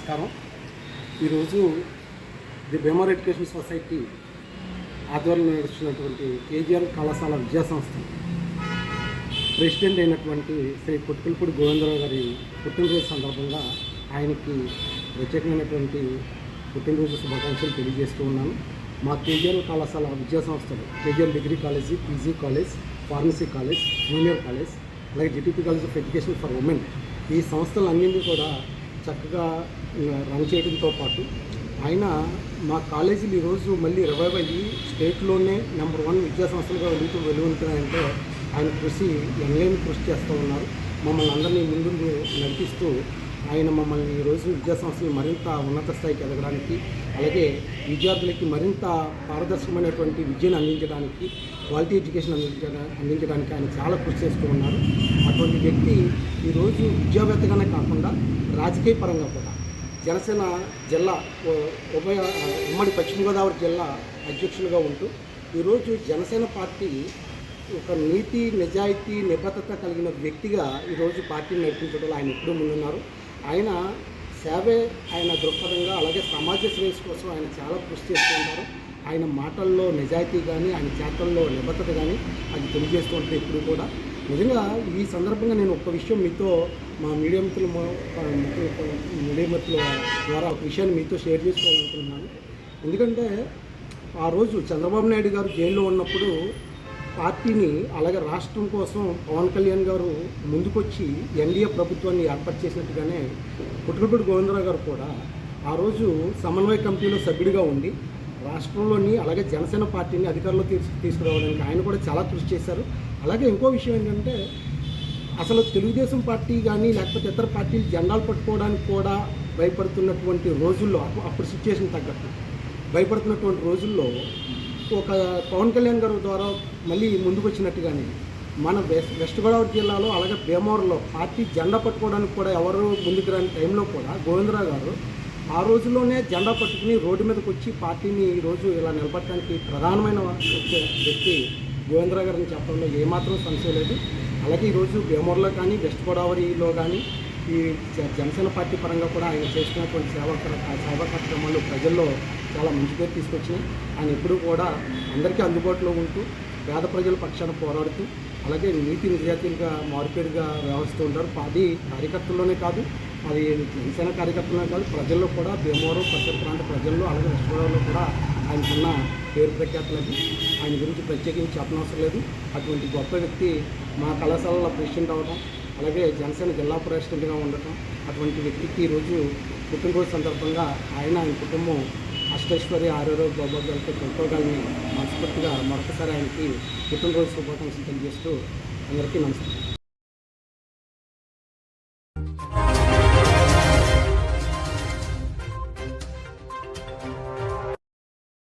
నమస్కారం. ఈరోజు the Bhimavaram education society ఆధ్వర్యంలో నడుస్తున్నటువంటి కేజీఆర్ కళాశాల విద్యాసంస్థ ప్రెసిడెంట్ అయినటువంటి శ్రీ కొట్టుకులపూడి గోవిందరావు గారి పుట్టినరోజు సందర్భంగా ఆయనకి ప్రత్యేకమైనటువంటి పుట్టినరోజు శుభాకాంక్షలు తెలియజేస్తూ ఉన్నాను. మా కేజీఆర్ కళాశాల విద్యాసంస్థలు KGR degree college, PG college, pharmacy college, junior college, అలాగే GTP college of education for women, ఈ సంస్థలన్నింటినీ కూడా చక్కగా రన్ చేయడంతో పాటు ఆయన మా కాలేజీలు ఈరోజు మళ్ళీ రివైవ్ అయ్యి స్టేట్లోనే నెంబర్ 1 విద్యా సంస్థలుగా వెలుగుతున్నాయంటే ఆయన కృషి ఎనలేని కృషి చేస్తూ ఉన్నారు. మమ్మల్ని అందరినీ ముందు నడిపిస్తూ ఆయన మమ్మల్ని ఈరోజు విద్యా సంస్థలు మరింత ఉన్నత స్థాయికి ఎదగడానికి, అలాగే విద్యార్థులకి మరింత పారదర్శకమైనటువంటి విద్యను అందించడానికి, క్వాలిటీ ఎడ్యుకేషన్ అందించడానికి ఆయన చాలా కృషి చేస్తూ ఉన్నారు. అటువంటి వ్యక్తి ఈరోజు విద్యావేత్తగానే కాకుండా రాజకీయ పరంగా కూడా జనసేన జిల్లా ఉమ్మడి పశ్చిమ గోదావరి జిల్లా అధ్యక్షులుగా ఉంటూ ఈరోజు జనసేన పార్టీ ఒక నీతి, నిజాయితీ, నిబద్ధత కలిగిన వ్యక్తిగా ఈరోజు పార్టీని నడిపించడంలో ఆయన ఎప్పుడూ ముందున్నారు. ఆయన సేవే ఆయన దృక్పథంగా, అలాగే సమాజ శ్రేయస్సు కోసం ఆయన చాలా కృషి చేస్తూ ఉంటారు. ఆయన మాటల్లో నిజాయితీ కానీ, ఆయన చేతల్లో నిబద్ధత కానీ అది తెలియజేస్తూ ఉంటారు ఎప్పుడు కూడా. నిజంగా ఈ సందర్భంగా నేను ఒక విషయం మీతో, మా మీడియా మిత్రుల ద్వారా ఒక విషయాన్ని మీతో షేర్ చేసుకోవాలనుకుంటున్నాను. ఎందుకంటే ఆ రోజు చంద్రబాబు నాయుడు గారు జైల్లో ఉన్నప్పుడు పార్టీని, అలాగే రాష్ట్రం కోసం పవన్ కళ్యాణ్ గారు ముందుకొచ్చి ఎన్డీఏ ప్రభుత్వాన్ని ఏర్పాటు చేసినట్టుగానే కొట్టుకులపూడి గోవిందరావు గారు కూడా ఆ రోజు సమన్వయ కమిటీలో సభ్యుడిగా ఉండి రాష్ట్రంలోని, అలాగే జనసేన పార్టీని అధికారంలో తీసుకురావడానికి ఆయన కూడా చాలా కృషి చేశారు. అలాగే ఇంకో విషయం ఏంటంటే అసలు తెలుగుదేశం పార్టీ కానీ లేకపోతే ఇతర పార్టీలు జెండాలు పట్టుకోవడానికి కూడా భయపడుతున్నటువంటి రోజుల్లో, అప్పుడు సిచ్యువేషన్ తగ్గట్టు భయపడుతున్నటువంటి రోజుల్లో ఒక పవన్ కళ్యాణ్ గారు ద్వారా మళ్ళీ ముందుకు వచ్చినట్టుగానే మన వెస్ట్ గోదావరి జిల్లాలో, అలాగే భీమవరంలో పార్టీ జెండా పట్టుకోవడానికి కూడా ఎవరు ముందుకు రాని టైంలో కూడా గోవిందరావు గారు ఆ రోజుల్లోనే జెండా పట్టుకుని రోడ్డు మీదకి వచ్చి పార్టీని ఈరోజు ఇలా నిలబడటానికి ప్రధానమైన వ్యక్తి గోవిందరావు గారిని చెప్పడంలో ఏమాత్రం సంశయం లేదు. అలాగే ఈరోజు భీమవరంలో కానీ, వెస్ట్ గోదావరిలో కానీ ఈ జనసేన పార్టీ పరంగా కూడా ఆయన చేస్తున్నటువంటి సేవా కార్యక్రమాలు ప్రజల్లో చాలా మంచి పేరు తీసుకొచ్చినాయి. ఆయన ఎప్పుడూ కూడా అందరికీ అందుబాటులో ఉంటూ పేద ప్రజల పక్షాన పోరాడుతూ, అలాగే నీతి నిజాయితీలుగా మారుపేరుగా వ్యవహరిస్తూ ఉంటారు. అది కార్యకర్తల్లోనే కాదు, అది జనసేన కార్యకర్తలనే కాదు, ప్రజల్లో కూడా, భీమవరం పరిసర ప్రాంత ప్రజల్లో, అలాగే వెస్ట్ గోదావరిలో కూడా ఆయనకున్న పేరు ప్రఖ్యాతులది ఆయన గురించి ప్రత్యేకించి చెప్పనవసరం లేదు. అటువంటి గొప్ప వ్యక్తి మా కళాశాలలో ప్రెసిడెంట్ అవ్వడం, అలాగే జనసేన జిల్లా ప్రెసిడెంట్గా ఉండటం, అటువంటి వ్యక్తికి ఈరోజు పుట్టినరోజు సందర్భంగా ఆయన కుటుంబం అష్టైశ్వర్య ఆరోగ్య బాగోగులతో తెలుసుకోగలని మనస్ఫూర్తిగా మరొకసారి ఆయనకి పుట్టినరోజు శుభాకాంక్షలు తెలియజేస్తూ అందరికీ నమస్కారం.